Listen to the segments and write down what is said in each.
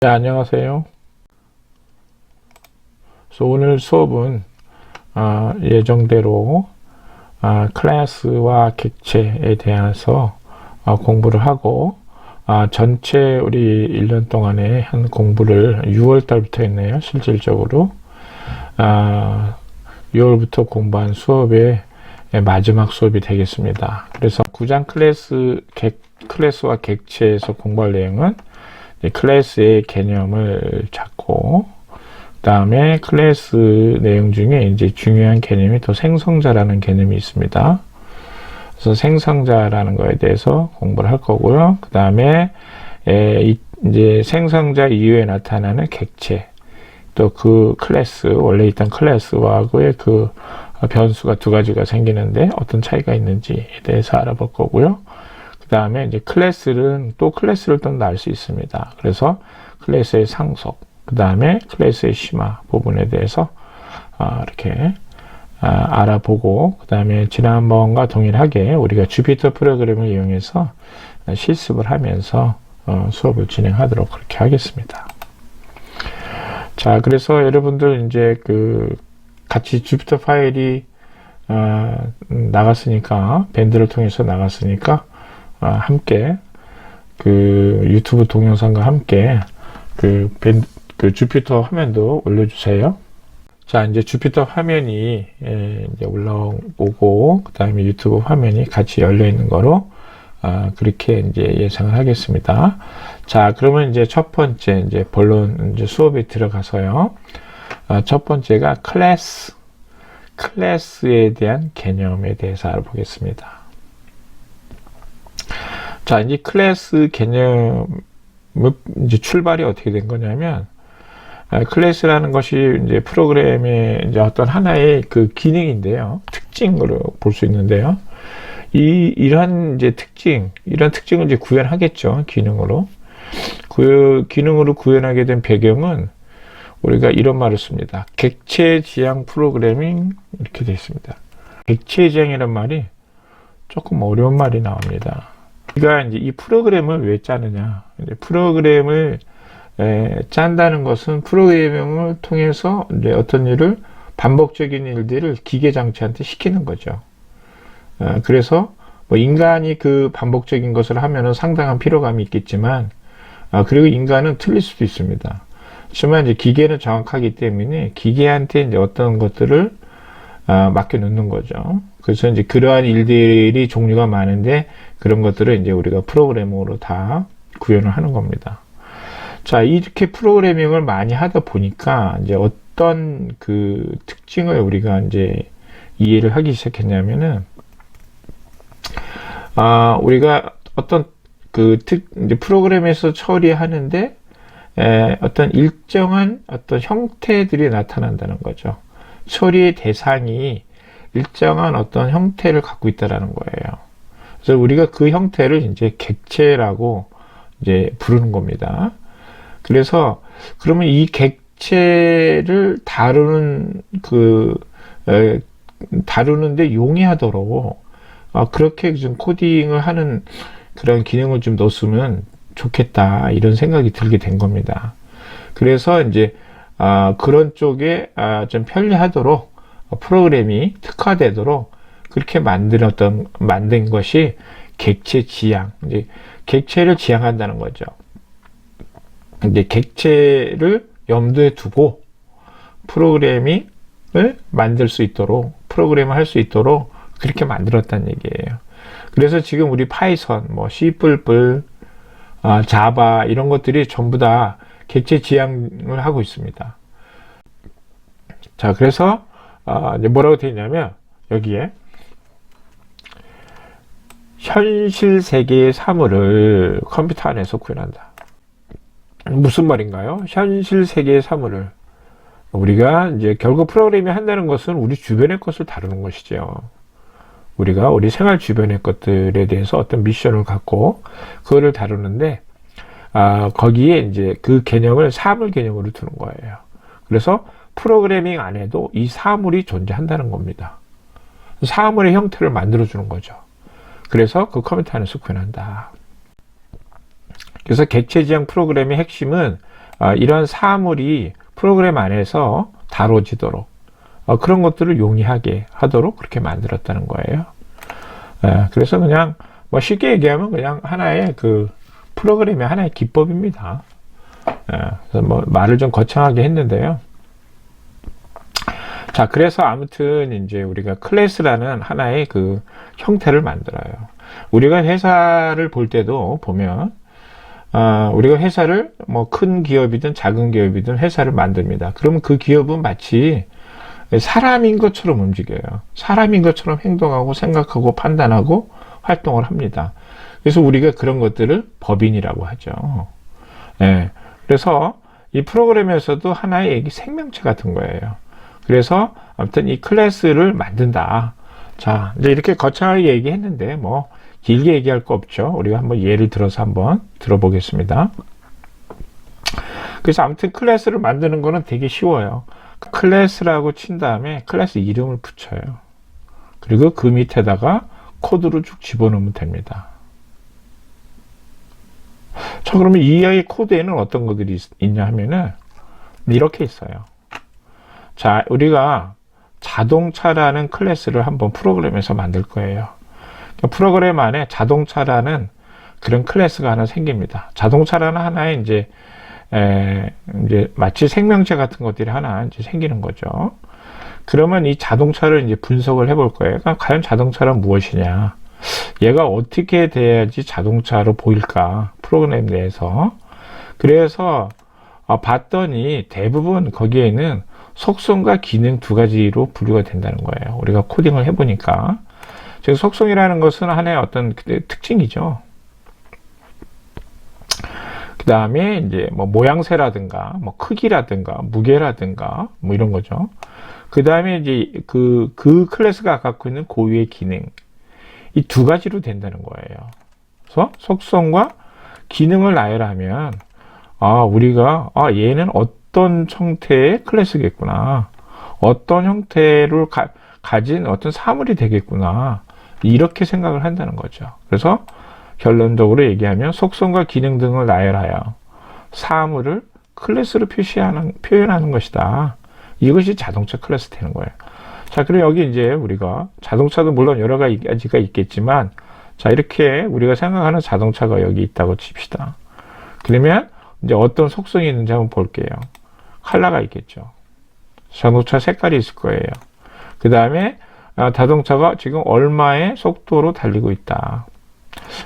네, 안녕하세요. 그래서 오늘 수업은 예정대로 클래스와 객체에 대해서 공부를 하고 전체 우리 1년 동안에 한 공부를 6월 달부터 했네요. 실질적으로 6월부터 공부한 수업의 마지막 수업이 되겠습니다. 그래서 구장 클래스와 객체에서 공부할 내용은 클래스의 개념을 잡고, 그 다음에 클래스 내용 중에 이제 중요한 개념이 또 생성자라는 개념이 있습니다. 그래서 생성자라는 거에 대해서 공부를 할 거고요. 그 다음에 이제 생성자 이후에 나타나는 객체, 또 그 클래스, 원래 있던 클래스와의 그 변수가 두 가지가 생기는데 어떤 차이가 있는지에 대해서 알아볼 거고요. 그 다음에 이제 클래스를 또 낳을 수 있습니다. 그래서 클래스의 상속, 그 다음에 클래스의 심화 부분에 대해서 이렇게 알아보고, 그 다음에 지난번과 동일하게 우리가 주피터 프로그램을 이용해서 실습을 하면서 수업을 진행하도록 그렇게 하겠습니다. 자, 그래서 여러분들 이제 같이 주피터 파일이 나갔으니까, 밴드를 통해서 나갔으니까 함께 유튜브 동영상과 함께 주피터 화면도 올려주세요. 자, 이제 주피터 화면이 이제 올라오고, 그 다음에 유튜브 화면이 같이 열려 있는 거로 그렇게 이제 예상을 하겠습니다. 자, 그러면 이제 첫 번째 이제 본론 이제 수업에 들어가서요. 첫 번째가 클래스에 대한 개념에 대해서 알아보겠습니다. 자, 이제 클래스 개념 이제 출발이 어떻게 된 거냐면, 클래스라는 것이 이제 프로그램의 이제 어떤 하나의 그 기능인데요. 특징으로 볼 수 있는데요. 이러한 특징을 이제 구현하겠죠. 기능으로. 그 기능으로 구현하게 된 배경은 우리가 이런 말을 씁니다. 객체 지향 프로그래밍, 이렇게 되어 있습니다. 객체 지향이란 말이 조금 어려운 말이 나옵니다. 우리가 이제 이 프로그램을 왜 짜느냐. 이제 프로그램을 짠다는 것은 프로그래밍을 통해서 이제 어떤 일을, 반복적인 일들을 기계 장치한테 시키는 거죠. 그래서 뭐 인간이 그 반복적인 것을 하면은 상당한 피로감이 있겠지만, 그리고 인간은 틀릴 수도 있습니다. 하지만 이제 기계는 정확하기 때문에 기계한테 이제 어떤 것들을 맡겨 놓는 거죠. 그래서 이제 그러한 일들이 종류가 많은데, 그런 것들을 이제 우리가 프로그래밍으로 다 구현을 하는 겁니다. 자, 이렇게 프로그래밍을 많이 하다 보니까 이제 어떤 그 특징을 우리가 이제 이해를 하기 시작했냐면은, 우리가 어떤 이제 프로그램에서 처리하는데 어떤 일정한 어떤 형태들이 나타난다는 거죠. 처리의 대상이 일정한 어떤 형태를 갖고 있다라는 거예요. 그래서 우리가 그 형태를 이제 객체라고 이제 부르는 겁니다. 그래서 그러면 이 객체를 다루는데 용이하도록 그렇게 좀 코딩을 하는 그런 기능을 좀 넣었으면 좋겠다, 이런 생각이 들게 된 겁니다. 그래서 이제 그런 쪽에 좀 편리하도록 프로그램이 특화되도록 그렇게 만든 것이 객체 지향, 이제 객체를 지향한다는 거죠. 이제 객체를 염두에 두고 프로그램을 만들 수 있도록, 프로그램을 할 수 있도록 그렇게 만들었다는 얘기예요. 그래서 지금 우리 파이썬, 뭐 C++, 자바 이런 것들이 전부 다 객체 지향을 하고 있습니다. 자, 그래서 이제 뭐라고 되어 있냐면, 여기에 현실 세계의 사물을 컴퓨터 안에서 구현한다. 무슨 말인가요? 현실 세계의 사물을, 우리가 이제 결국 프로그램이 한다는 것은 우리 주변의 것을 다루는 것이죠. 우리가 우리 생활 주변의 것들에 대해서 어떤 미션을 갖고 그거를 다루는데, 거기에 이제 그 개념을 사물 개념으로 두는 거예요. 그래서 프로그래밍 안에도 이 사물이 존재한다는 겁니다. 사물의 형태를 만들어주는 거죠. 그래서 그 컴퓨터 안에서 구현한다. 그래서 객체 지향 프로그램의 핵심은 이런 사물이 프로그램 안에서 다뤄지도록 그런 것들을 용이하게 하도록 그렇게 만들었다는 거예요. 그래서 그냥 뭐 쉽게 얘기하면 그냥 하나의 그 프로그램의 하나의 기법입니다. 그래서 뭐 말을 좀 거창하게 했는데요. 자, 그래서 아무튼 이제 우리가 클래스라는 하나의 그 형태를 만들어요. 우리가 회사를 볼 때도 보면 우리가 회사를 뭐 큰 기업이든 작은 기업이든 회사를 만듭니다. 그러면 그 기업은 마치 사람인 것처럼 움직여요. 사람인 것처럼 행동하고 생각하고 판단하고 활동을 합니다. 그래서 우리가 그런 것들을 법인이라고 하죠. 그래서 이 프로그램에서도 하나의 생명체 같은 거예요. 그래서 아무튼 이 클래스를 만든다. 자, 이제 이렇게 거창하게 얘기했는데 뭐 길게 얘기할 거 없죠. 우리가 한번 예를 들어서 한번 들어보겠습니다. 그래서 아무튼 클래스를 만드는 거는 되게 쉬워요. 클래스라고 친 다음에 클래스 이름을 붙여요. 그리고 그 밑에다가 코드를 쭉 집어넣으면 됩니다. 자, 그러면 이 아이 코드에는 어떤 것들이 있냐 하면은 이렇게 있어요. 자, 우리가 자동차라는 클래스를 한번 프로그램에서 만들 거예요. 프로그램 안에 자동차라는 그런 클래스가 하나 생깁니다. 자동차라는 하나의 이제 마치 생명체 같은 것들이 하나 이제 생기는 거죠. 그러면 이 자동차를 이제 분석을 해볼 거예요. 그러니까 과연 자동차란 무엇이냐? 얘가 어떻게 돼야지 자동차로 보일까? 프로그램 내에서. 그래서 봤더니 대부분 거기에는 속성과 기능 두 가지로 분류가 된다는 거예요. 우리가 코딩을 해보니까. 즉 속성이라는 것은 하나의 어떤 특징이죠. 그 다음에 이제 뭐 모양새라든가 뭐 크기라든가 무게라든가 뭐 이런 거죠. 그 다음에 이제 그 클래스가 갖고 있는 고유의 기능, 이 두 가지로 된다는 거예요. 그래서 속성과 기능을 나열하면 우리가 얘는 어떤 형태의 클래스겠구나, 어떤 형태를 가진 어떤 사물이 되겠구나, 이렇게 생각을 한다는 거죠. 그래서 결론적으로 얘기하면 속성과 기능 등을 나열하여 사물을 클래스로 표현하는 것이다. 이것이 자동차 클래스 되는 거예요. 자, 그럼 여기 이제 우리가 자동차도 물론 여러 가지가 있겠지만, 자, 이렇게 우리가 생각하는 자동차가 여기 있다고 칩시다. 그러면 이제 어떤 속성이 있는지 한번 볼게요. 컬러가 있겠죠. 자동차 색깔이 있을 거예요. 그 다음에 자동차가 지금 얼마의 속도로 달리고 있다.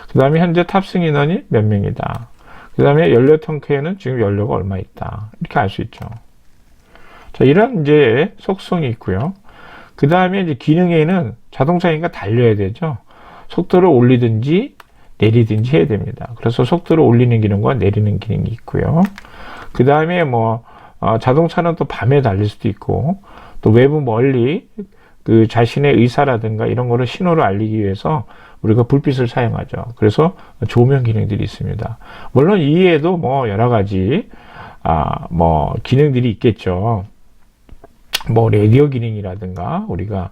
그 다음에 현재 탑승 인원이 몇 명이다. 그 다음에 연료 탱크에는 지금 연료가 얼마 있다. 이렇게 알 수 있죠. 자, 이런 이제 속성이 있고요. 그 다음에 이제 기능에는 자동차니까 달려야 되죠. 속도를 올리든지 내리든지 해야 됩니다. 그래서 속도를 올리는 기능과 내리는 기능이 있고요. 그 다음에 뭐 자동차는 또 밤에 달릴 수도 있고, 또 외부 멀리 그 자신의 의사라든가 이런 거를 신호를 알리기 위해서 우리가 불빛을 사용하죠. 그래서 조명 기능들이 있습니다. 물론 이외에도 뭐 여러 가지 뭐 기능들이 있겠죠. 뭐 라디오 기능이라든가 우리가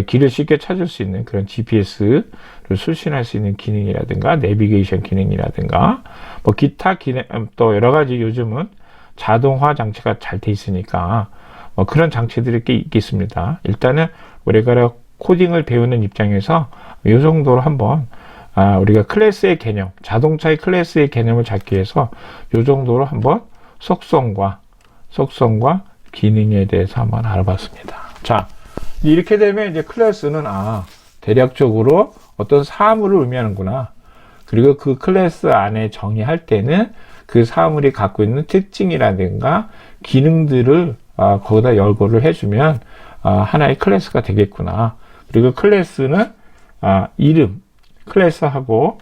길을 쉽게 찾을 수 있는 그런 GPS를 수신할 수 있는 기능이라든가 내비게이션 기능이라든가 뭐 기타 기능, 또 여러 가지 요즘은 자동화 장치가 잘 돼 있으니까 그런 장치들이 꽤 있겠습니다. 일단은 우리가 코딩을 배우는 입장에서 이 정도로 한번 우리가 클래스의 개념, 자동차의 클래스의 개념을 잡기 위해서 이 정도로 한번 속성과 기능에 대해서 한번 알아봤습니다. 자, 이렇게 되면 이제 클래스는 대략적으로 어떤 사물을 의미하는구나. 그리고 그 클래스 안에 정의할 때는 그 사물이 갖고 있는 특징이라든가 기능들을 거기다 열거를 해주면 하나의 클래스가 되겠구나. 그리고 클래스는 이름, 클래스하고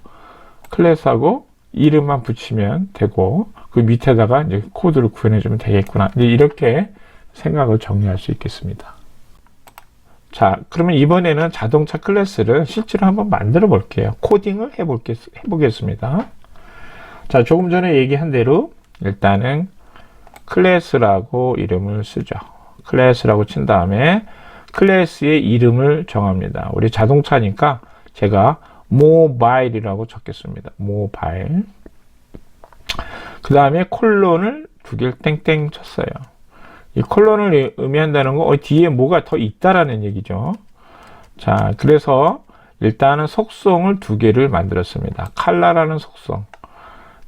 이름만 붙이면 되고 그 밑에다가 이제 코드를 구현해주면 되겠구나. 이렇게 생각을 정리할 수 있겠습니다. 자, 그러면 이번에는 자동차 클래스를 실제로 한번 만들어 볼게요. 코딩을 해보겠습니다. 자, 조금 전에 얘기한 대로 일단은 클래스라고 이름을 쓰죠. 클래스라고 친 다음에 클래스의 이름을 정합니다. 우리 자동차니까 제가 모바일이라고 적겠습니다. 모바일. 그 다음에 콜론을 두 개를 땡땡 쳤어요. 이 콜론을 의미한다는 거 뒤에 뭐가 더 있다라는 얘기죠. 자, 그래서 일단은 속성을 두 개를 만들었습니다. 칼라라는 속성.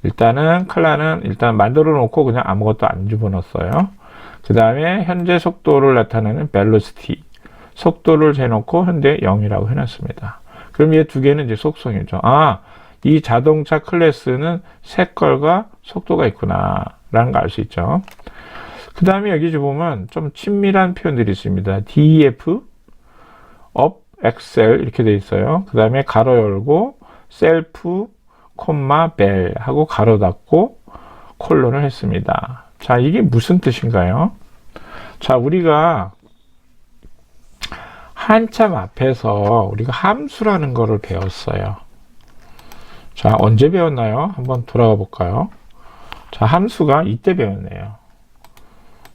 일단은 칼라는 일단 만들어 놓고 그냥 아무것도 안 집어넣었어요. 그 다음에 현재 속도를 나타내는 velocity. 속도를 재놓고 현재 0이라고 해놨습니다. 그럼 이 두 개는 이제 속성이죠. 아, 이 자동차 클래스는 색깔과 속도가 있구나 라는 걸 알 수 있죠. 그 다음에 여기 보면 좀 친밀한 표현들이 있습니다. def, up, excel 이렇게 돼 있어요. 그 다음에 가로 열고 self, bell 하고 가로 닫고 콜론을 했습니다. 자, 이게 무슨 뜻인가요? 자, 우리가 한참 앞에서 우리가 함수라는 거를 배웠어요. 자, 언제 배웠나요? 한번 돌아가 볼까요? 자, 함수가 이때 배웠네요.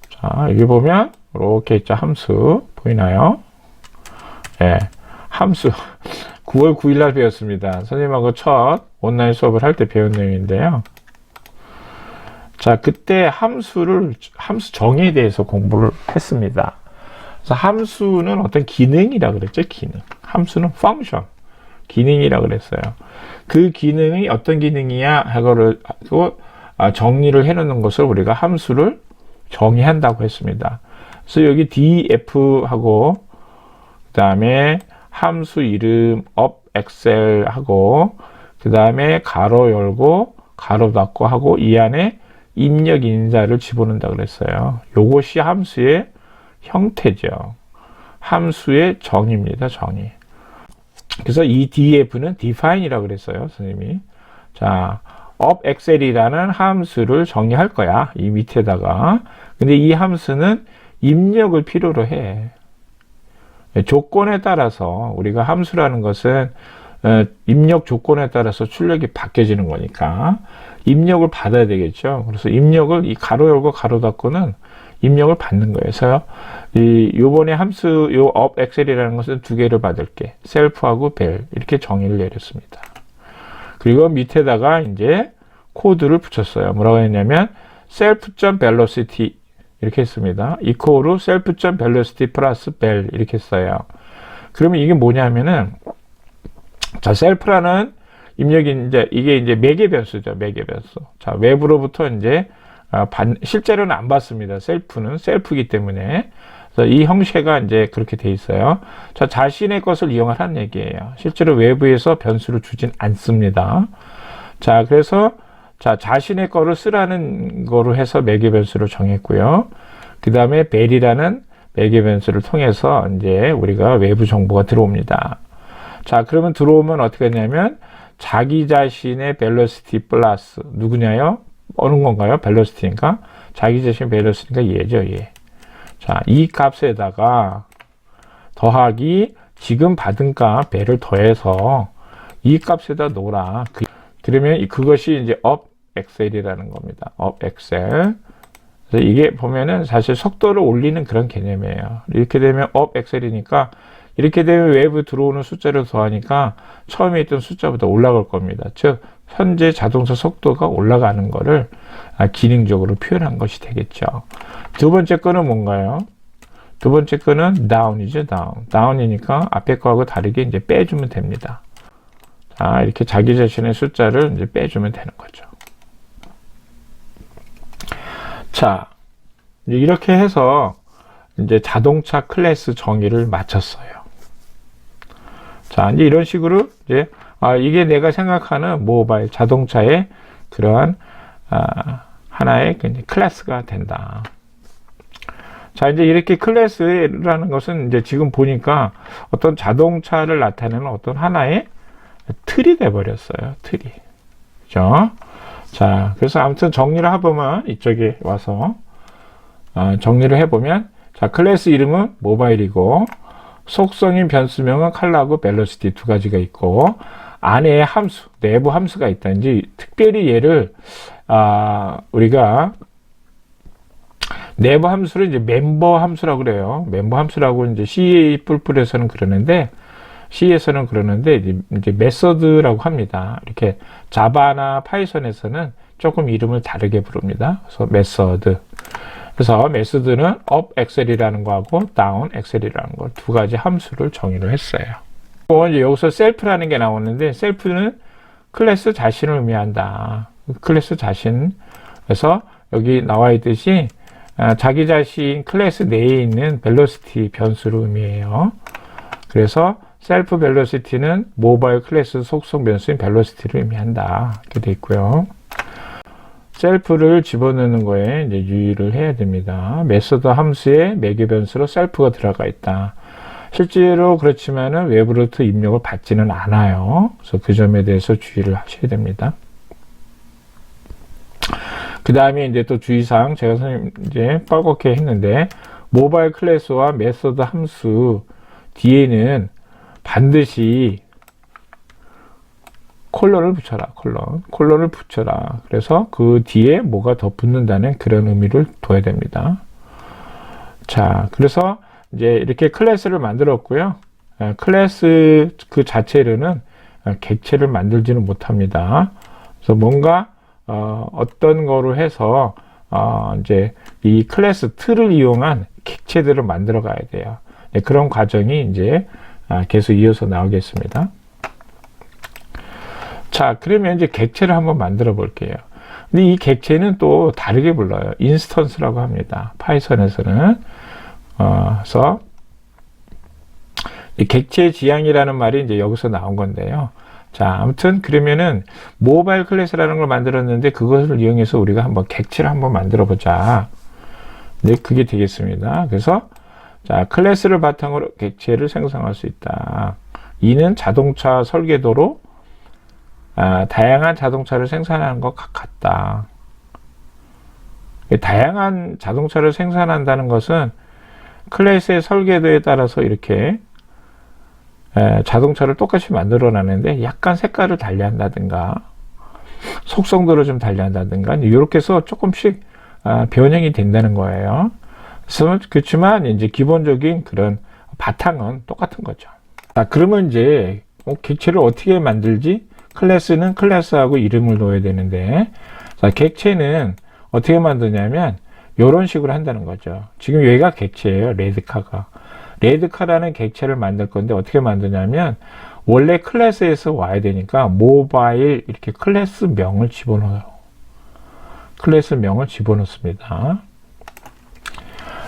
자, 여기 보면 이렇게 있죠. 함수 보이나요? 예, 함수 9월 9일 날 배웠습니다. 선생님하고 첫 온라인 수업을 할 때 배운 내용인데요. 자, 그때 함수 정의에 대해서 공부를 했습니다. 그래서 함수는 어떤 기능이라 그랬죠. 기능. 함수는 function. 기능이라 그랬어요. 그 기능이 어떤 기능이야 하고를 정리를 해 놓는 것을 우리가 함수를 정의한다고 했습니다. 그래서 여기 df 하고 그 다음에 함수 이름 up excel 하고 그 다음에 가로 열고 가로 닫고 하고 이 안에 입력 인자를 집어넣는다 그랬어요. 요것이 함수의 형태죠. 함수의 정의입니다. 정의. 그래서 이 df는 define이라고 그랬어요. 선생님이. 자, up excel이라는 함수를 정의할 거야. 이 밑에다가. 근데 이 함수는 입력을 필요로 해. 조건에 따라서 우리가 함수라는 것은 입력 조건에 따라서 출력이 바뀌어지는 거니까 입력을 받아야 되겠죠. 그래서 입력을 이 가로 열고 가로 닫고는 입력을 받는 거예요. 그래서 요번에 함수 요 up excel이라는 것은 두 개를 받을게. self하고 bell 이렇게 정의를 내렸습니다. 그리고 밑에다가 이제 코드를 붙였어요. 뭐라고 했냐면 self.velocity 이렇게 했습니다. equal self.velocity 플러스 bell 이렇게 했어요. 그러면 이게 뭐냐면은 자, self라는 입력이 이게 이제 매개 변수죠. 매개 변수. 자, 외부로부터 이제 실제로는 안 받습니다. self는 self이기 때문에. 그래서 이 형태가 이제 그렇게 돼 있어요. 자, 자신의 것을 이용하라는 얘기예요. 실제로 외부에서 변수를 주진 않습니다. 자, 그래서 자, 자신의 거를 쓰라는 거로 해서 매개 변수를 정했고요. 그 다음에 벨이라는 매개 변수를 통해서 이제 우리가 외부 정보가 들어옵니다. 자, 그러면 들어오면 어떻게 하냐면 자기 자신의 velocity 플러스 누구냐요? 어느 건가요? velocity니까 자기 자신의 velocity니까 얘죠, 얘. 자, 이 값에다가 더하기 지금 받은 값 배를 더해서 이 값에다 놓으라. 그러면 그것이 이제 up excel이라는 겁니다. up excel. 그래서 이게 보면은 사실 속도를 올리는 그런 개념이에요. 이렇게 되면 up excel이니까 이렇게 되면 외부 들어오는 숫자를 더하니까 처음에 있던 숫자보다 올라갈 겁니다. 즉 현재 자동차 속도가 올라가는 거를 기능적으로 표현한 것이 되겠죠. 두 번째 거는 뭔가요? 두 번째 거는 down이죠. down이니까 앞에 거하고 다르게 이제 빼주면 됩니다. 자, 이렇게 자기 자신의 숫자를 이제 빼주면 되는 거죠. 자, 이렇게 해서 이제 자동차 클래스 정의를 마쳤어요. 자, 이제 이런 식으로 이제 이게 내가 생각하는 모바일 자동차의 그러한 하나의 클래스가 된다. 자, 이제 이렇게 클래스라는 것은 이제 지금 보니까 어떤 자동차를 나타내는 어떤 하나의 틀이 돼 버렸어요. 틀이. 그죠? 자, 그래서 아무튼 정리를 해보면 이쪽에 와서 정리를 해보면 자, 클래스 이름은 모바일이고 속성인 변수명은 컬러하고 벨로시티 두 가지가 있고 안에 함수, 내부 함수가 있다. 이제 특별히 얘를 우리가 내부 함수를 이제 멤버 함수라고 그래요. 멤버 함수라고 이제 C++에서는 그러는데 C에서는 그러는데 이제 메서드라고 합니다. 이렇게 자바나 파이썬에서는 조금 이름을 다르게 부릅니다. 그래서 메서드. 그래서 메서드는 up excel이라는 거하고 down excel이라는 거 두 가지 함수를 정의를 했어요. 이제 여기서 self라는 게 나오는데 self는 클래스 자신을 의미한다. 클래스 자신. 그래서 여기 나와 있듯이 자기 자신 클래스 내에 있는 velocity 변수를 의미해요. 그래서 self velocity는 모바일 클래스 속성 변수인 velocity를 의미한다. 이렇게 돼 있고요. self를 집어넣는 거에 이제 유의를 해야 됩니다. 메소드 함수에 매개 변수로 self가 들어가 있다. 실제로 그렇지만은 외부로부터 입력을 받지는 않아요. 그래서 그 점에 대해서 주의를 하셔야 됩니다. 그 다음에 이제 또 주의사항 제가 선생님 이제 빨갛게 했는데 모바일 클래스와 메소드 함수 뒤에는 반드시 콜론을 붙여라. 콜론을 붙여라. 그래서 그 뒤에 뭐가 더 붙는다는 그런 의미를 둬야 됩니다. 자, 그래서 이제 이렇게 클래스를 만들었고요. 클래스 그 자체로는 객체를 만들지는 못합니다. 그래서 뭔가 어떤 거로 해서 이제 이 클래스 틀을 이용한 객체들을 만들어 가야 돼요. 네, 그런 과정이 이제 계속 이어서 나오겠습니다. 자, 그러면 이제 객체를 한번 만들어 볼게요. 근데 이 객체는 또 다르게 불러요. 인스턴스라고 합니다. 파이썬에서는. 그래서 이 객체 지향이라는 말이 이제 여기서 나온 건데요. 자, 아무튼 그러면은 모바일 클래스라는 걸 만들었는데 그것을 이용해서 우리가 한번 객체를 한번 만들어 보자. 네, 그게 되겠습니다. 그래서 자, 클래스를 바탕으로 객체를 생성할 수 있다. 이는 자동차 설계도로 다양한 자동차를 생산하는 것 같다. 다양한 자동차를 생산한다는 것은 클래스의 설계도에 따라서 이렇게 자동차를 똑같이 만들어 놨는데 약간 색깔을 달리한다든가 속성도를 좀 달리한다든가 이렇게 해서 조금씩 변형이 된다는 거예요. 그렇지만 이제 기본적인 그런 바탕은 똑같은 거죠. 그러면 이제 객체를 어떻게 만들지? 클래스는 클래스하고 이름을 넣어야 되는데, 자, 객체는 어떻게 만드냐면 이런 식으로 한다는 거죠. 지금 여기가 객체예요. 레드카가. 레드카라는 객체를 만들 건데 어떻게 만드냐면 원래 클래스에서 와야 되니까 모바일 이렇게 클래스 명을 집어넣어요. 클래스 명을 집어넣습니다.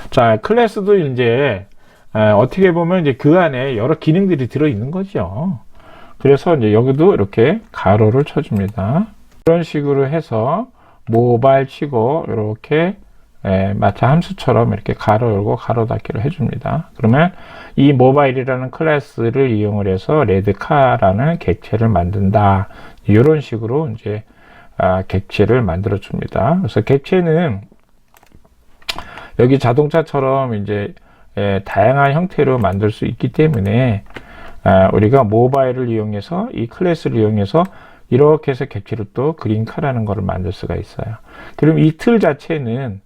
자, 클래스도 이제 어떻게 보면 이제 그 안에 여러 기능들이 들어 있는 거죠. 그래서 이제 여기도 이렇게 가로를 쳐줍니다. 이런 식으로 해서 모바일 치고 이렇게 마차 함수처럼 이렇게 가로 열고 가로 닫기를 해줍니다. 그러면 이 모바일이라는 클래스를 이용을 해서 레드카라는 객체를 만든다. 이런 식으로 이제 객체를 만들어 줍니다. 그래서 객체는 여기 자동차처럼 이제 다양한 형태로 만들 수 있기 때문에 우리가 모바일을 이용해서 이 클래스를 이용해서 이렇게 해서 객체를 또 그린카라는 것을 만들 수가 있어요. 그럼 이 틀 자체는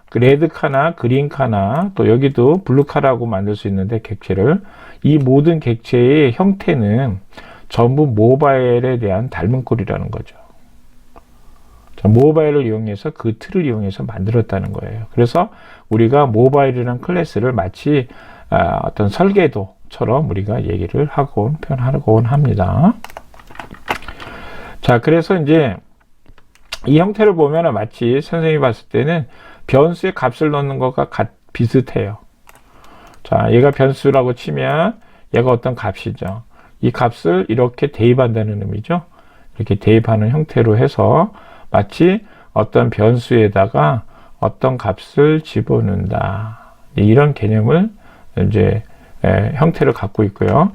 그 레드카나 그린카나 또 여기도 블루카라고 만들 수 있는데 객체를 이 모든 객체의 형태는 전부 모바일에 대한 닮은 꼴이라는 거죠. 자, 모바일을 이용해서 그 틀을 이용해서 만들었다는 거예요. 그래서 우리가 모바일이라는 클래스를 마치 어떤 설계도처럼 우리가 얘기를 하곤 표현하곤 합니다. 자, 그래서 이제 이 형태를 보면 마치 선생님이 봤을 때는 변수의 값을 넣는 것과 비슷해요. 자, 얘가 변수라고 치면 얘가 어떤 값이죠. 이 값을 이렇게 대입한다는 의미죠. 이렇게 대입하는 형태로 해서 마치 어떤 변수에다가 어떤 값을 집어넣는다. 이런 개념을 이제 형태를 갖고 있고요.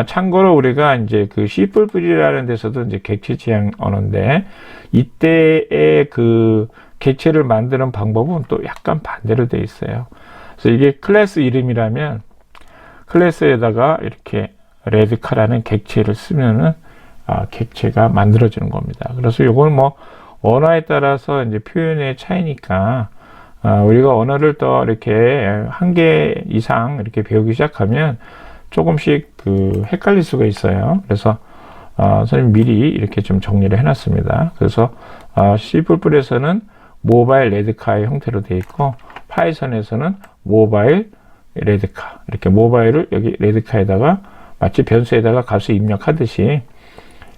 참고로 우리가 이제 그 C++이라는 데서도 이제 객체 지향 언어인데 이때의 그 객체를 만드는 방법은 또 약간 반대로 되어 있어요. 그래서 이게 클래스 이름이라면 클래스에다가 이렇게 레드카라는 객체를 쓰면은 객체가 만들어지는 겁니다. 그래서 이걸 뭐 언어에 따라서 이제 표현의 차이니까 우리가 언어를 또 이렇게 한 개 이상 이렇게 배우기 시작하면 조금씩 그 헷갈릴 수가 있어요. 그래서 선생님 미리 이렇게 좀 정리를 해놨습니다. 그래서 C++에서는 모바일 레드카의 형태로 되어 있고 파이썬에서는 모바일 레드카, 이렇게 모바일을 여기 레드카에다가 마치 변수에다가 값을 입력하듯이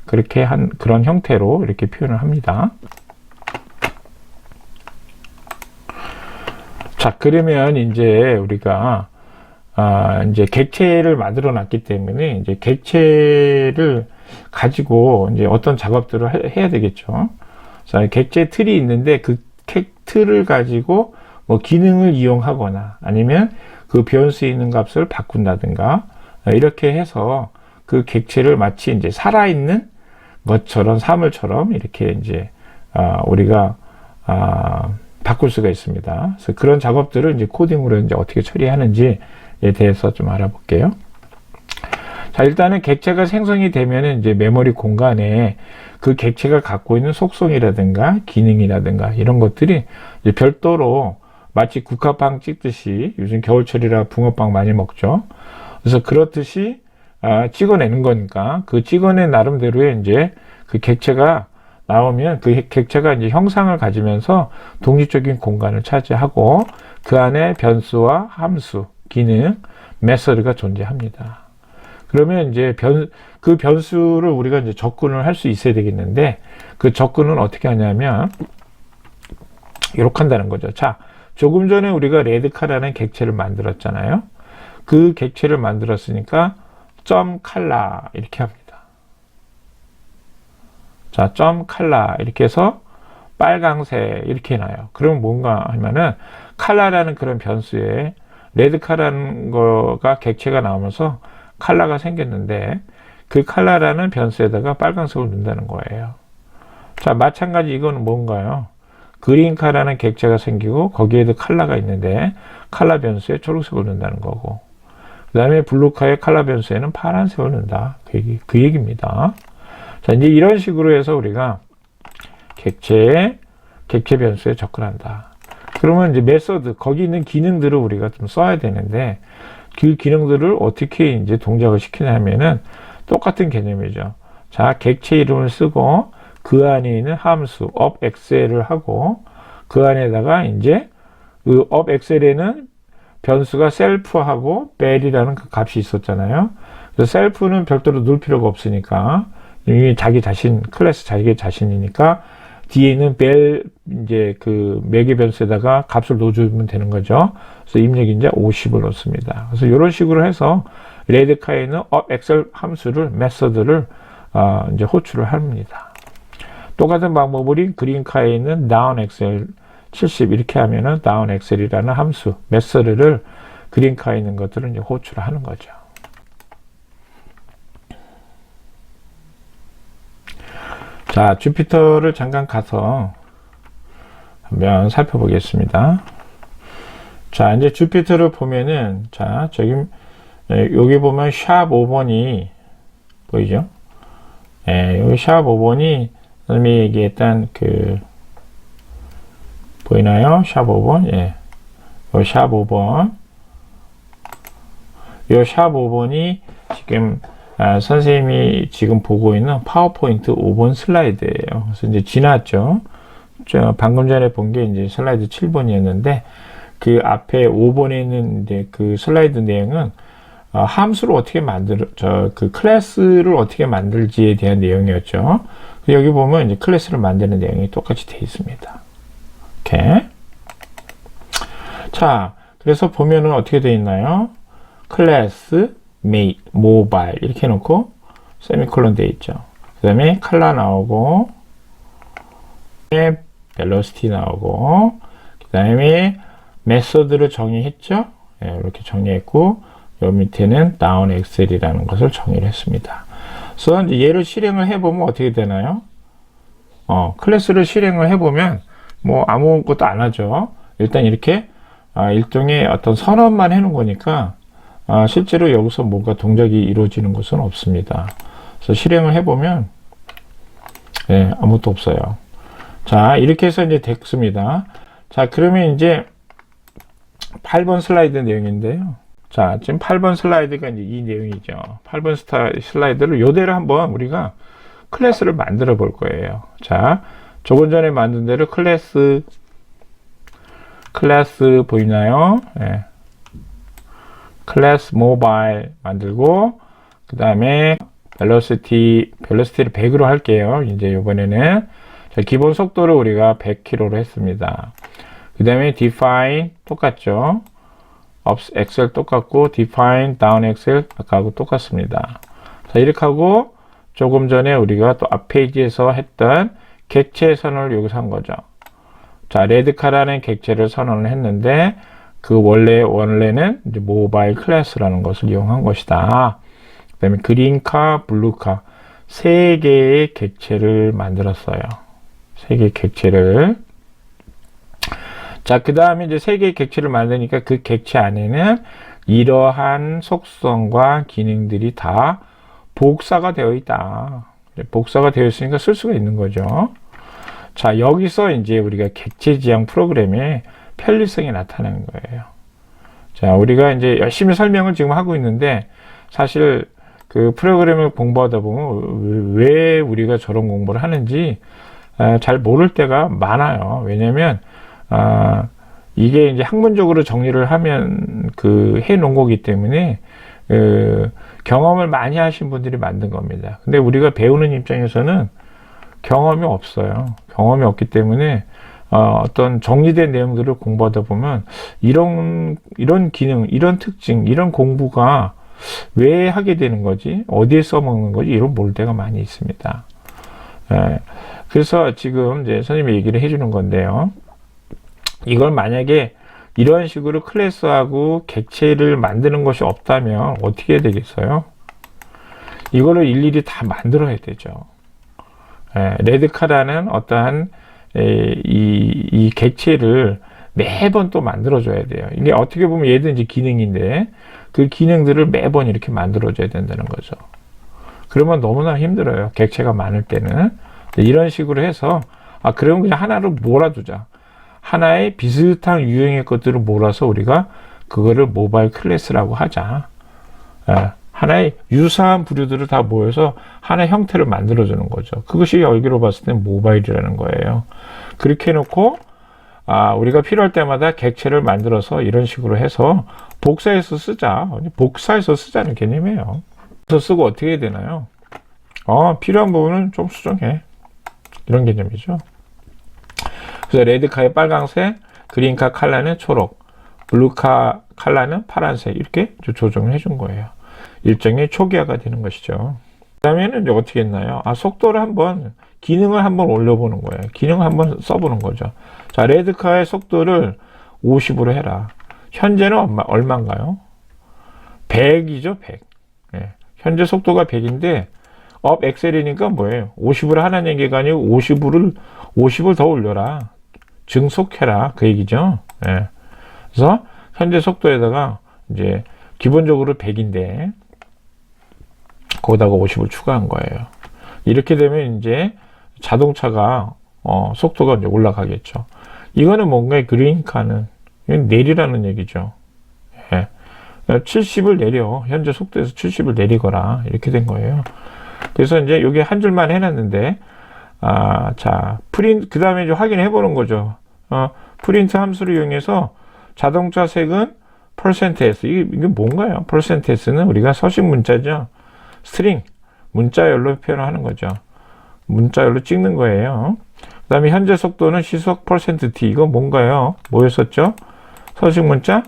그렇게 한 그런 형태로 이렇게 표현을 합니다. 자, 그러면 이제 우리가 이제 객체를 만들어 놨기 때문에 이제 객체를 가지고 이제 어떤 작업들을 해야 되겠죠. 자, 객체 틀이 있는데 그 틀을 가지고 뭐 기능을 이용하거나 아니면 그 변수에 있는 값을 바꾼다든가 이렇게 해서 그 객체를 마치 이제 살아있는 것처럼 사물처럼 이렇게 이제 우리가 바꿀 수가 있습니다. 그래서 그런 작업들을 이제 코딩으로 이제 어떻게 처리하는지에 대해서 좀 알아볼게요. 자, 일단은 객체가 생성이 되면은 이제 메모리 공간에 그 객체가 갖고 있는 속성이라든가 기능이라든가 이런 것들이 이제 별도로 마치 국화빵 찍듯이 요즘 겨울철이라 붕어빵 많이 먹죠. 그래서 그렇듯이 찍어내는 거니까 그 찍어낸 나름대로의 이제 그 객체가 나오면 그 객체가 이제 형상을 가지면서 독립적인 공간을 차지하고 그 안에 변수와 함수, 기능, 메서드가 존재합니다. 그러면 이제 그 변수를 우리가 이제 접근을 할 수 있어야 되겠는데 그 접근은 어떻게 하냐면 이렇게 한다는 거죠. 자, 조금 전에 우리가 레드카라는 객체를 만들었잖아요. 그 객체를 만들었으니까 점 칼라 이렇게 합니다. 자, 점 칼라 이렇게 해서 빨강색 이렇게 해놔요. 그럼 뭔가 하면은 칼라라는 그런 변수에 레드카라는 거가 객체가 나오면서 칼라가 생겼는데 그 칼라라는 변수에다가 빨강색을 넣는다는 거예요. 자, 마찬가지 이거는 뭔가요? 그린카라는 객체가 생기고 거기에도 칼라가 있는데 칼라 변수에 초록색을 넣는다는 거고 그 다음에 블루카의 칼라 변수에는 파란색을 넣는다. 그 얘기입니다. 자, 이제 이런 식으로 해서 우리가 객체 변수에 접근한다. 그러면 이제 메서드, 거기 있는 기능들을 우리가 좀 써야 되는데 그 기능들을 어떻게 이제 동작을 시키냐면은 똑같은 개념이죠. 자, 객체 이름을 쓰고 그 안에 있는 함수 upxl을 하고 그 안에다가 이제 그 upxl에는 변수가 셀프하고 벨이라는 그 값이 있었잖아요. 그래서 셀프는 별도로 넣을 필요가 없으니까 이미 자기 자신 클래스 자기 자신이니까 뒤에 있는 벨 이제 그 매개 변수에다가 값을 넣어주면 되는 거죠. 그래서 입력이 이제 50을 넣습니다. 그래서 이런 식으로 해서 레드카에 있는 upxl 함수를 메서드를 이제 호출을 합니다. 똑같은 방법으로 그린카에 있는 downxl 70 이렇게 하면은 downxl이라는 함수 메서드를 그린카에 있는 것들을 이제 호출을 하는 거죠. 자, 주피터를 잠깐 가서 한번 살펴보겠습니다. 자, 이제 주피터를 보면은, 자, 저기, 여기 보면 샵 5번이 보이죠? 여기 샵 5번이 선생님이 얘기했던 보이나요? 샵 5번? 예. 요 샵 5번. 요 샵 5번이 지금 선생님이 지금 보고 있는 파워포인트 5번 슬라이드예요. 그래서 이제 지났죠. 방금 전에 본 게 이제 슬라이드 7번이었는데 그 앞에 5번에 있는 이제 그 슬라이드 내용은 함수를 어떻게 그 클래스를 어떻게 만들지에 대한 내용이었죠. 여기 보면 이제 클래스를 만드는 내용이 똑같이 되어 있습니다. 이렇게. 자, 그래서 보면은 어떻게 되어 있나요? 클래스 모바일 이렇게 해놓고 세미콜론 되어 있죠. 그 다음에 칼라 나오고 벨로시티 나오고 그 다음에 메서드를 정의했죠. 네, 이렇게 정의했고 요 밑에는 downxl이라는 것을 정의를 했습니다. 그래서 이제 얘를 실행을 해보면 어떻게 되나요? 클래스를 실행을 해보면 뭐 아무것도 안 하죠. 일단 이렇게 일종의 어떤 선언만 해놓은 거니까 실제로 여기서 뭔가 동작이 이루어지는 것은 없습니다. 그래서 실행을 해보면 네, 아무것도 없어요. 자, 이렇게 해서 이제 됐습니다. 자, 그러면 이제 8번 슬라이드 내용인데요. 자, 지금 8번 슬라이드가 이제 이 내용이죠. 8번 슬라이드를 요대로 한번 우리가 클래스를 만들어 볼 거예요. 자, 조금 전에 만든 대로 클래스 보이나요? 예. 클래스 모바일 만들고, 그 다음에 벨로시티를 100으로 할게요. 이제 이번에는 자, 기본 속도를 우리가 100km로 했습니다. 그 다음에 define 똑같죠. up excel 똑같고 define down excel 아까하고 똑같습니다. 자, 이렇게 하고 조금 전에 우리가 또 앞 페이지에서 했던 객체 선언을 여기서 한 거죠. 자, 레드카라는 객체를 선언을 했는데 그 원래는 이제 모바일 클래스라는 것을 이용한 것이다. 그 다음에 그린카, 블루카 세 개의 객체를 만들었어요. 세 개의 객체를. 자, 그 다음에 이제 세 개의 객체를 만드니까 그 객체 안에는 이러한 속성과 기능들이 다 복사가 되어 있다. 복사가 되어 있으니까 쓸 수가 있는 거죠. 자, 여기서 이제 우리가 객체 지향 프로그램의 편리성이 나타나는 거예요. 자, 우리가 이제 열심히 설명을 지금 하고 있는데 사실 그 프로그램을 공부하다 보면 왜 우리가 저런 공부를 하는지 잘 모를 때가 많아요. 왜냐면 이게 이제 학문적으로 정리를 하면 해 놓은 거기 때문에 경험을 많이 하신 분들이 만든 겁니다. 근데 우리가 배우는 입장에서는 경험이 없어요. 경험이 없기 때문에 어떤 정리된 내용들을 공부하다 보면 이런 기능, 이런 특징, 이런 공부가 왜 하게 되는 거지? 어디에 써먹는 거지? 이런 모를 때가 많이 있습니다. 그래서 지금 이제 선생님이 얘기를 해주는 건데요. 이걸 만약에 이런 식으로 클래스하고 객체를 만드는 것이 없다면 어떻게 해야 되겠어요? 이거를 일일이 다 만들어야 되죠. 레드카라는 어떠한 이 객체를 매번 또 만들어줘야 돼요. 이게 어떻게 보면 얘도 이제 기능인데 그 기능들을 매번 이렇게 만들어줘야 된다는 거죠. 그러면 너무나 힘들어요. 객체가 많을 때는. 이런 식으로 해서 그러면 그냥 하나를 몰아두자. 하나의 비슷한 유형의 것들을 몰아서 우리가 그거를 모바일 클래스라고 하자. 하나의 유사한 부류들을 다 모여서 하나의 형태를 만들어주는 거죠. 그것이 여기로 봤을 때 모바일이라는 거예요. 그렇게 해놓고 우리가 필요할 때마다 객체를 만들어서 이런 식으로 해서 복사해서 쓰자. 복사해서 쓰자는 개념이에요. 그래서 쓰고 어떻게 해야 되나요? 필요한 부분은 좀 수정해. 이런 개념이죠. 그래서 레드카의 빨강색, 그린카 컬러는 초록, 블루카 컬러는 파란색 이렇게 조정을 해준 거예요. 일종의 초기화가 되는 것이죠. 그 다음에는 이제 어떻게 했나요? 속도를 기능을 한번 올려보는 거예요. 기능을 한번 써보는 거죠. 자, 레드카의 속도를 50으로 해라. 현재는 얼마인가요? 100이죠, 100. 현재 속도가 100인데, 업 엑셀이니까 뭐예요? 50으로 하는 얘기가 아니고 50을 더 올려라. 증속해라. 그 얘기죠. 그래서 현재 속도에다가 이제 기본적으로 100인데, 거기다가 50을 추가한 거예요. 이렇게 되면 이제 자동차가 속도가 이제 올라가겠죠. 이거는 뭔가 그린카는 내리라는 얘기죠. 70을 내려. 현재 속도에서 70을 내리거라. 이렇게 된 거예요. 그래서 이제 여기 한 줄만 해놨는데, 자, 그 다음에 이제 확인해 보는 거죠. 프린트 함수를 이용해서 자동차 색은 %s. 이게 뭔가요? %s는 우리가 서식 문자죠. 스트링, 문자열로 표현을 하는 거죠. 문자열로 찍는 거예요. 그 다음에 현재 속도는 시속 %t. 이거 뭔가요? 뭐였었죠? 서식 문자?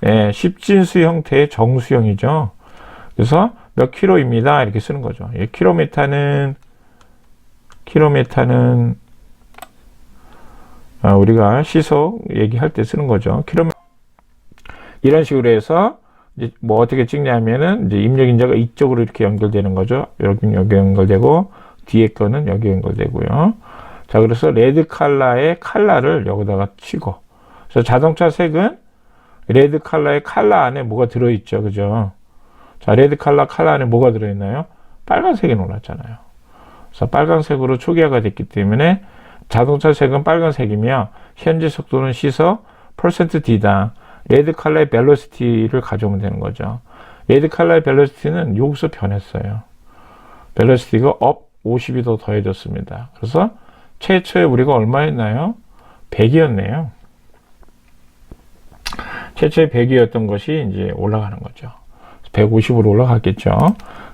10진수 형태의 정수형이죠. 그래서 몇 킬로입니다. 이렇게 쓰는 거죠. 킬로미터는 우리가 시속 얘기할 때 쓰는 거죠. 이런 식으로 해서 이제 뭐 어떻게 찍냐면은 이제 입력 인자가 이쪽으로 이렇게 연결되는 거죠. 여기 연결되고 뒤에 거는 여기 연결되고요. 자, 그래서 레드 컬러의 컬러를 여기다가 치고, 그래서 자동차 색은 레드 컬러의 컬러 안에 뭐가 들어있죠, 그죠? 자, 레드 컬러 안에 뭐가 들어있나요? 빨간색이 놀았잖아요. 그래서 빨간색으로 초기화가 됐기 때문에 자동차 색은 빨간색이며 현재 속도는 시속 %d다. 레드 컬러의 벨로시티를 가져오면 되는 거죠. 레드 컬러의 벨로시티는 여기서 변했어요. 벨로시티가 업 50이 더 더해졌습니다. 그래서 최초에 우리가 얼마였나요? 100이었네요. 최초에 100이었던 것이 이제 올라가는 거죠. 150으로 올라갔겠죠.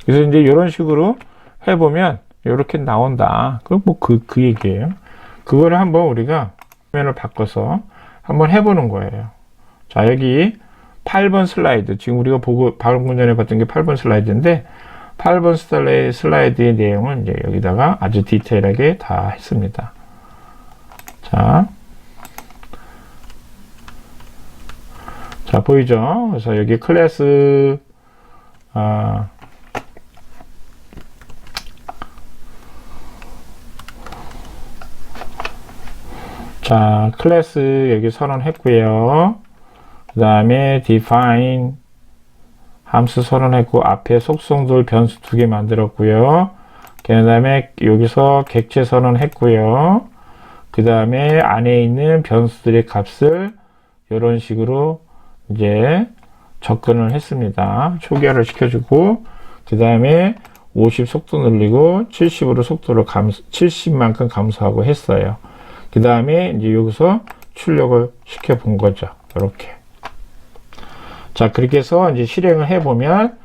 그래서 이제 이런 식으로 해보면 이렇게 나온다. 그 얘기예요. 그거를 한번 우리가 화면을 바꿔서 한번 해보는 거예요. 자, 여기 8번 슬라이드. 지금 우리가 방금 전에 봤던 게 8번 슬라이드인데, 8번 슬라이드의 내용은 이제 여기다가 아주 디테일하게 다 했습니다. 자, 보이죠? 그래서 여기 클래스, 자, 클래스 여기 선언했고요. 그 다음에 define 함수 선언했고, 앞에 속성들 변수 2개 만들었고요. 그 다음에 여기서 객체 선언했고요. 그 다음에 안에 있는 변수들의 값을 이런 식으로 이제 접근을 했습니다. 초기화를 시켜주고, 그 다음에 50 속도 늘리고 70으로 속도를 70만큼 감소하고 했어요. 그 다음에 이제 여기서 출력을 시켜 본 거죠. 이렇게. 자, 그렇게 해서 이제 실행을 해보면,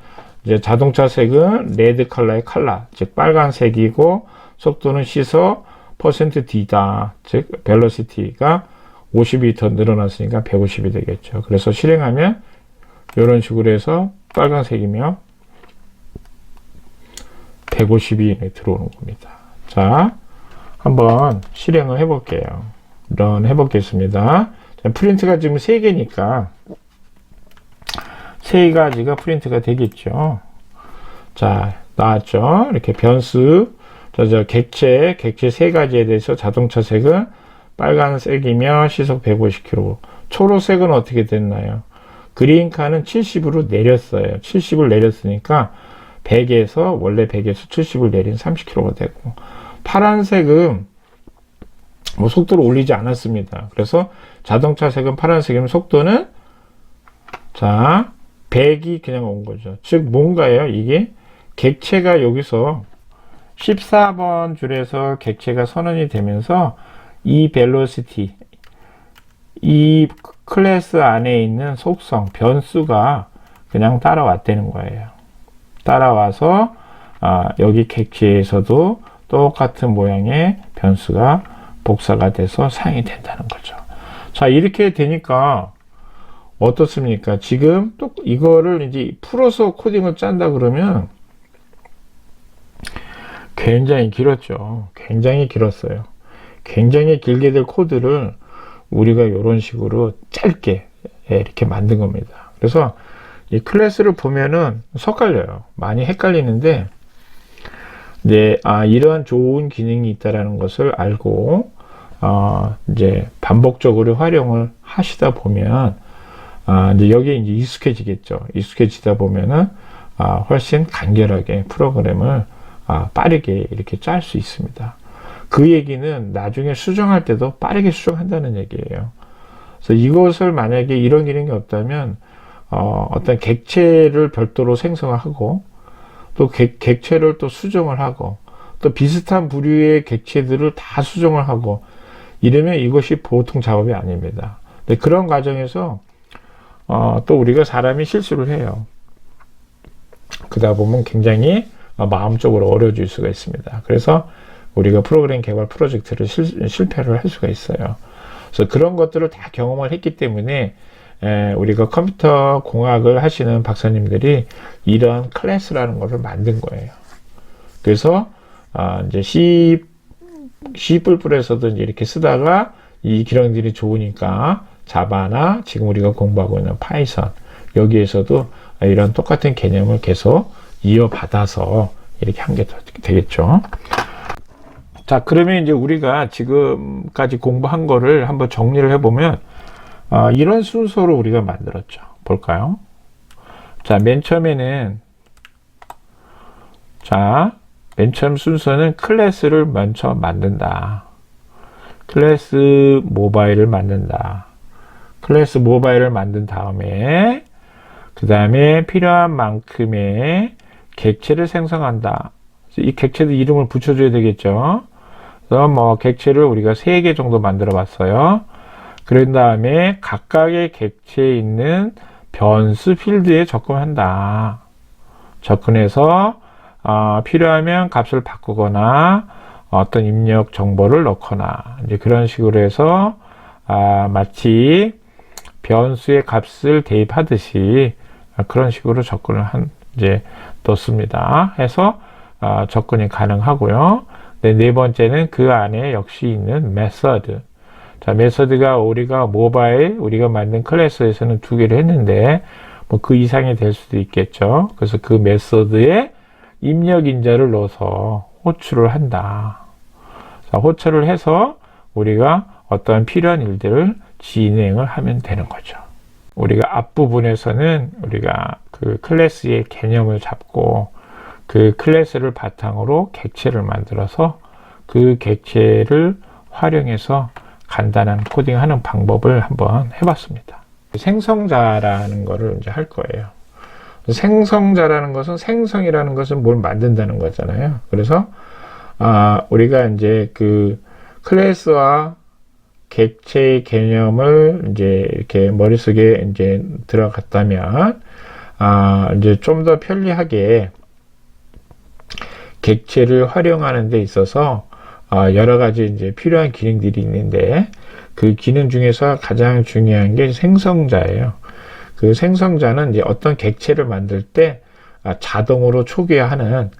이제 자동차 색은 레드 컬러의 컬러, 즉 빨간색이고, 속도는 시속 %d다. 즉, 벨로시티가 50이 더 늘어났으니까 150이 되겠죠. 그래서 실행하면, 이런 식으로 해서 빨간색이며, 150이 들어오는 겁니다. 자, 한번 실행을 해볼게요. 런 해보겠습니다. 자, 프린트가 지금 3개니까, 3가지가 프린트가 되겠죠. 자, 나왔죠. 이렇게 변수, 객체 3가지에 대해서 자동차 색은 빨간색이며 시속 150km. 초록색은 어떻게 됐나요? 그린카는 70으로 내렸어요. 70을 내렸으니까 100에서, 원래 100에서 70을 내린 30km가 되고, 파란색은 뭐 속도를 올리지 않았습니다. 그래서 자동차 색은 파란색이면 속도는, 자, 100이 그냥 온 거죠. 즉 뭔가요? 이게 객체가 여기서 14번 줄에서 객체가 선언이 되면서 이 벨로시티, 이 클래스 안에 있는 속성, 변수가 그냥 따라왔다는 거예요. 따라와서 여기 객체에서도 똑같은 모양의 변수가 복사가 돼서 사용이 된다는 거죠. 자, 이렇게 되니까 어떻습니까? 지금 또 이거를 이제 풀어서 코딩을 짠다 그러면 굉장히 길었죠. 굉장히 길었어요. 굉장히 길게 될 코드를 우리가 이런 식으로 짧게 이렇게 만든 겁니다. 그래서 이 클래스를 보면은 섞갈려요. 많이 헷갈리는데, 이제 이러한 좋은 기능이 있다라는 것을 알고 이제 반복적으로 활용을 하시다 보면 이제 여기에 이제 익숙해지겠죠. 익숙해지다 보면은 훨씬 간결하게 프로그램을 빠르게 이렇게 짤 수 있습니다. 그 얘기는 나중에 수정할 때도 빠르게 수정한다는 얘기예요. 그래서 이것을 만약에 이런 기능이 없다면 어떤 객체를 별도로 생성하고 또 객체를 또 수정을 하고 또 비슷한 부류의 객체들을 다 수정을 하고 이러면 이것이 보통 작업이 아닙니다. 근데 그런 과정에서 또 우리가 사람이 실수를 해요. 그러다 보면 굉장히 마음적으로 어려워질 수가 있습니다. 그래서 우리가 프로그램 개발 프로젝트를 실패를 할 수가 있어요. 그래서 그런 것들을 다 경험을 했기 때문에 우리가 컴퓨터 공학을 하시는 박사님들이 이런 클래스라는 것을 만든 거예요. 그래서 이제 C++에서도 이제 이렇게 쓰다가 이 기능들이 좋으니까 자바나 지금 우리가 공부하고 있는 파이썬 여기에서도 이런 똑같은 개념을 계속 이어받아서 이렇게 한 게 되겠죠. 자, 그러면 이제 우리가 지금까지 공부한 거를 한번 정리를 해보면 이런 순서로 우리가 만들었죠. 볼까요? 자, 맨 처음 순서는 클래스를 먼저 만든다. 클래스 모바일을 만든다. 클래스 모바일을 만든 다음에 그 다음에 필요한 만큼의 객체를 생성한다. 이 객체도 이름을 붙여줘야 되겠죠. 그래서 뭐 객체를 우리가 3개 정도 만들어 봤어요. 그런 다음에 각각의 객체에 있는 변수 필드에 접근한다. 접근해서 필요하면 값을 바꾸거나 어떤 입력 정보를 넣거나 이제 그런 식으로 해서 마치 변수의 값을 대입하듯이 그런 식으로 접근을 이제 넣습니다. 해서 접근이 가능하고요. 네 번째는 그 안에 역시 있는 메서드. 자, 메서드가 우리가 모바일 우리가 만든 클래스에서는 2개를 했는데 뭐 그 이상이 될 수도 있겠죠. 그래서 그 메서드에 입력 인자를 넣어서 호출을 한다. 자, 호출을 해서 우리가 어떤 필요한 일들을 진행을 하면 되는 거죠. 우리가 앞부분에서는 우리가 그 클래스의 개념을 잡고 그 클래스를 바탕으로 객체를 만들어서 그 객체를 활용해서 간단한 코딩하는 방법을 한번 해봤습니다. 생성자라는 거를 이제 할 거예요. 생성자라는 것은 생성이라는 것은 뭘 만든다는 거잖아요. 그래서 우리가 이제 그 클래스와 객체의 개념을 이제 이렇게 머릿속에 이제 들어갔다면 이제 좀 더 편리하게 객체를 활용하는 데 있어서 여러 가지 이제 필요한 기능들이 있는데 그 기능 중에서 가장 중요한 게 생성자예요. 그 생성자는 이제 어떤 객체를 만들 때 자동으로 초기화하는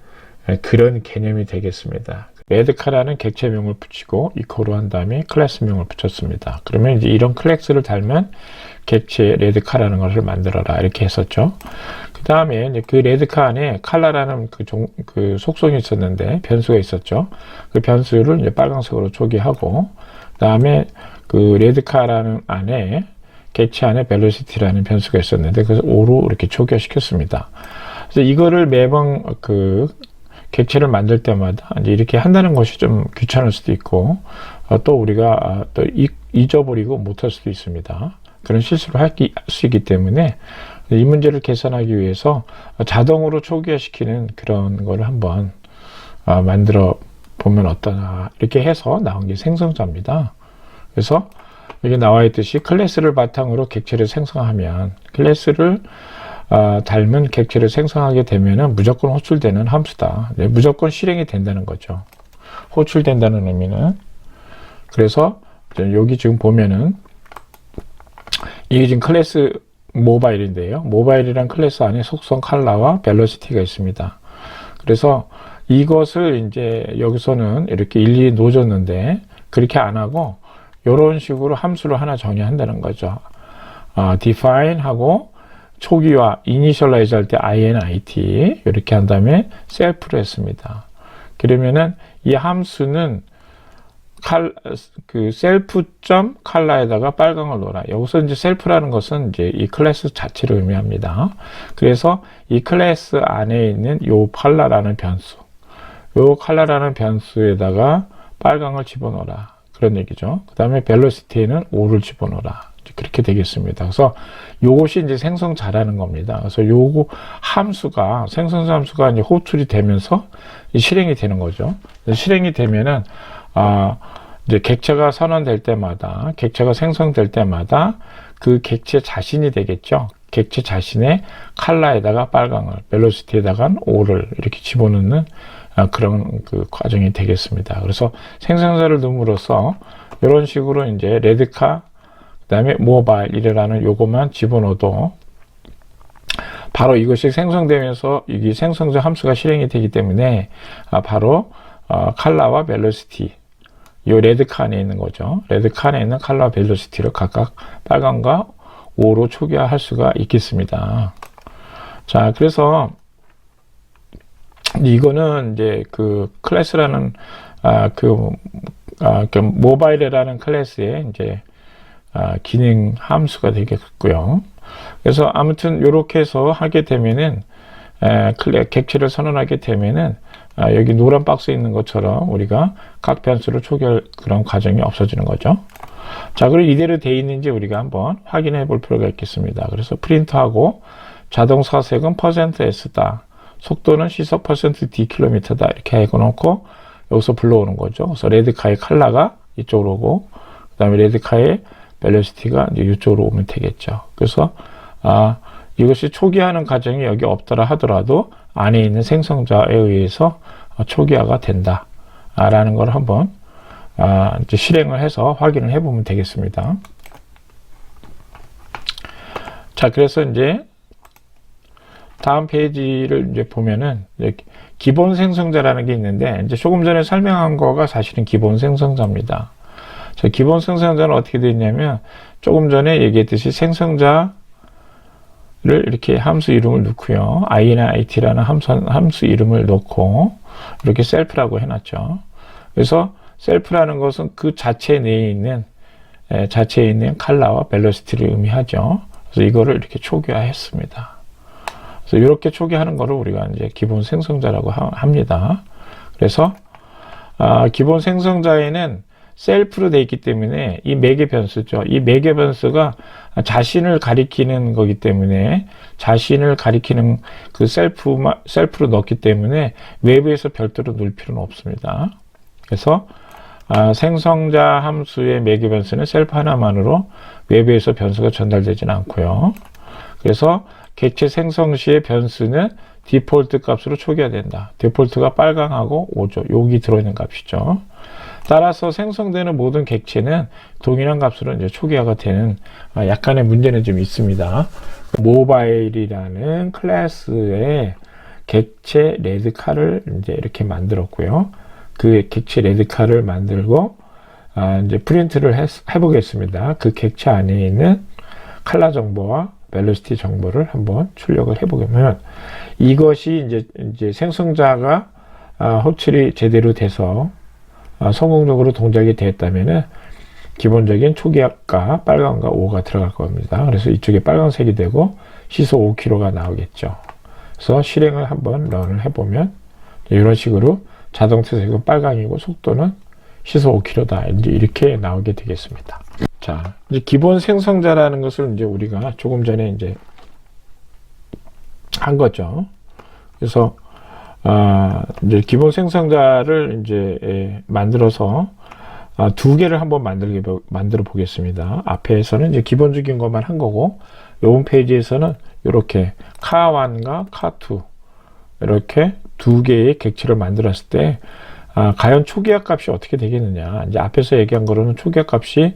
그런 개념이 되겠습니다. 레드카라는 객체명을 붙이고 이코로 한 다음에 클래스명을 붙였습니다. 그러면 이제 이런 클래스를 달면 객체 레드카라는 것을 만들어라 이렇게 했었죠. 그 다음에 이제 그 레드카 안에 칼라라는 그 속성이 있었는데 변수가 있었죠. 그 변수를 이제 빨간색으로 초기하고 그 다음에 그 레드카라는 안에 객체 안에 벨로시티라는 변수가 있었는데 그래서 5로 이렇게 초기화시켰습니다. 그래서 이거를 매번 그 객체를 만들 때마다 이제 이렇게 한다는 것이 좀 귀찮을 수도 있고 또 우리가 또 잊어버리고 못할 수도 있습니다. 그런 실수를 할 수 있기 때문에 이 문제를 개선하기 위해서 자동으로 초기화시키는 그런 거를 한번 만들어 보면 어떠나 이렇게 해서 나온 게 생성자입니다. 그래서 여기 나와 있듯이 클래스를 바탕으로 객체를 생성하면 클래스를 닮은 객체를 생성하게 되면은 무조건 호출되는 함수다. 네, 무조건 실행이 된다는 거죠. 호출된다는 의미는. 그래서 여기 지금 보면은 이게 지금 클래스 모바일인데요. 모바일이란 클래스 안에 속성 컬러와 벨로시티가 있습니다. 그래서 이것을 이제 여기서는 이렇게 일일이 놓아줬는데 그렇게 안 하고 이런 식으로 함수를 하나 정의한다는 거죠. define 하고 초기화 initialize 할 때 init 이렇게 한 다음에 self로 했습니다. 그러면은 이 함수는 그 self.color에다가 빨강을 넣어라. 여기서 이제 self라는 것은 이제 이 클래스 자체를 의미합니다. 그래서 이 클래스 안에 있는 요 color라는 변수, 요 color라는 변수에다가 빨강을 집어넣어라. 그런 얘기죠. 그 다음에 velocity에는 5를 집어넣어라. 그렇게 되겠습니다. 그래서 요것이 이제 생성자라는 겁니다. 그래서 요거 함수가, 생성자 함수가 이제 호출이 되면서 실행이 되는 거죠. 실행이 되면은, 이제 객체가 선언될 때마다, 객체가 생성될 때마다 그 객체 자신이 되겠죠. 객체 자신의 컬러에다가 빨강을, 벨로시티에다가 5를 이렇게 집어넣는 그런 그 과정이 되겠습니다. 그래서 생성자를 넣음으로써 이런 식으로 이제 레드카, 그 다음에 모바일이라는 요것만 집어넣어도 바로 이것이 생성되면서 이게 생성자 함수가 실행이 되기 때문에 바로 컬러와 벨로시티, 요 레드카 안에 있는 거죠. 레드카 안에 있는 컬러와 벨로시티를 각각 빨강과 5로 초기화할 수가 있겠습니다. 자, 그래서 이거는 이제 그 클래스라는 그 모바일이라는 클래스의 이제 기능 함수가 되겠고요. 그래서 아무튼 이렇게 해서 하게 되면은 객체를 선언하게 되면은 여기 노란 박스에 있는 것처럼 우리가 각 변수를 초기할 그런 과정이 없어지는 거죠. 자, 그리고 이대로 돼 있는지 우리가 한번 확인해 볼 필요가 있겠습니다. 그래서 프린트하고 자동 사색은 %s다. 속도는 시속 %dkm다. 이렇게 해놓고 여기서 불러오는 거죠. 그래서 레드카의 컬러가 이쪽으로 오고, 그 다음에 레드카의 벨로시티가 이제 이쪽으로 오면 되겠죠. 그래서, 이것이 초기화하는 과정이 여기 없더라 하더라도 안에 있는 생성자에 의해서 초기화가 된다. 라는 걸 한번, 이제 실행을 해서 확인을 해보면 되겠습니다. 자, 그래서 이제 다음 페이지를 이제 보면은 이제 기본 생성자라는 게 있는데, 이제 조금 전에 설명한 거가 사실은 기본 생성자입니다. 자, 기본 생성자는 어떻게 되어 있냐면, 조금 전에 얘기했듯이 생성자를 이렇게 함수 이름을 넣고요. i나 it라는 함수 이름을 넣고, 이렇게 셀프라고 해놨죠. 그래서 셀프라는 것은 그 자체 내에 있는 컬러와 벨로시티를 의미하죠. 그래서 이거를 이렇게 초기화했습니다. 그래서 이렇게 초기화하는 거를 우리가 이제 기본 생성자라고 합니다. 그래서 기본 생성자에는 셀프로 되어 있기 때문에 이 매개 변수죠. 이 매개 변수가 자신을 가리키는 거기 때문에 자신을 가리키는 그 셀프로 넣기 때문에 외부에서 별도로 넣을 필요는 없습니다. 그래서 생성자 함수의 매개 변수는 셀프 하나만으로 외부에서 변수가 전달되지는 않고요. 그래서 객체 생성 시의 변수는 디폴트 값으로 초기화된다. 디폴트가 빨강하고 5죠. 여기 들어있는 값이죠. 따라서 생성되는 모든 객체는 동일한 값으로 이제 초기화가 되는 약간의 문제는 좀 있습니다. 모바일이라는 클래스의 객체 레드카를 이제 이렇게 만들었고요. 그 객체 레드카를 만들고 이제 프린트를 해보겠습니다. 그 객체 안에 있는 컬러 정보와 벨로시티 정보를 한번 출력을 해보면 이것이 이제 생성자가 호출이 제대로 돼서 성공적으로 동작이 되었다면은 기본적인 초기화가 빨간과 5가 들어갈 겁니다. 그래서 이쪽에 빨간색이 되고 시속 5km가 나오겠죠. 그래서 실행을 한번 런을 해보면 이런 식으로 자동 퇴색은 빨강이고 속도는 시속 5km다. 이제 이렇게 나오게 되겠습니다. 자, 이제 기본 생성자라는 것을 이제 우리가 조금 전에 이제 한 거죠. 그래서 이제 기본 생성자를 이제 만들어서 두 개를 한번 만들어 보겠습니다. 앞에서는 이제 기본적인 것만 한 거고, 요 페이지에서는 이렇게 카1과 카2 이렇게 두 개의 객체를 만들었을 때 과연 초기화 값이 어떻게 되겠느냐. 이제 앞에서 얘기한 거로는 초기화 값이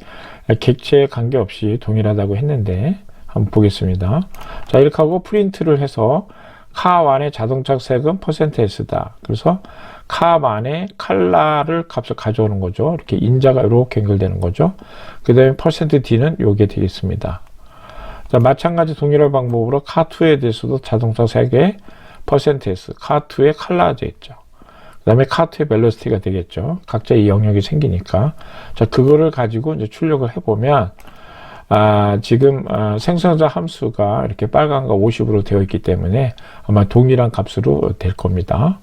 객체에 관계없이 동일하다고 했는데 한번 보겠습니다. 자, 이렇게 하고 프린트를 해서 카1의 자동차 색은 %s다. 그래서 카1의 컬러를 값을 가져오는 거죠. 이렇게 인자가 이렇게 연결되는 거죠. 그 다음에 %d는 요게 되겠습니다. 자, 마찬가지 동일한 방법으로 카2에 대해서도 자동차 색의 %s, 카2의 컬러가 있죠. 그 다음에 카2의 벨로시티가 되겠죠. 각자 이 영역이 생기니까. 자, 그거를 가지고 이제 출력을 해보면, 지금, 생성자 함수가 이렇게 빨간과 50으로 되어 있기 때문에 아마 동일한 값으로 될 겁니다.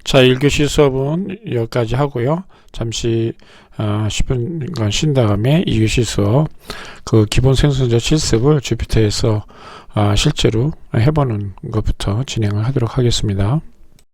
자, 1교시 수업은 여기까지 하고요. 잠시 10분간 쉰 다음에 2교시 수업 그 기본 생성자 실습을 주피터에서 실제로 해보는 것부터 진행을 하도록 하겠습니다.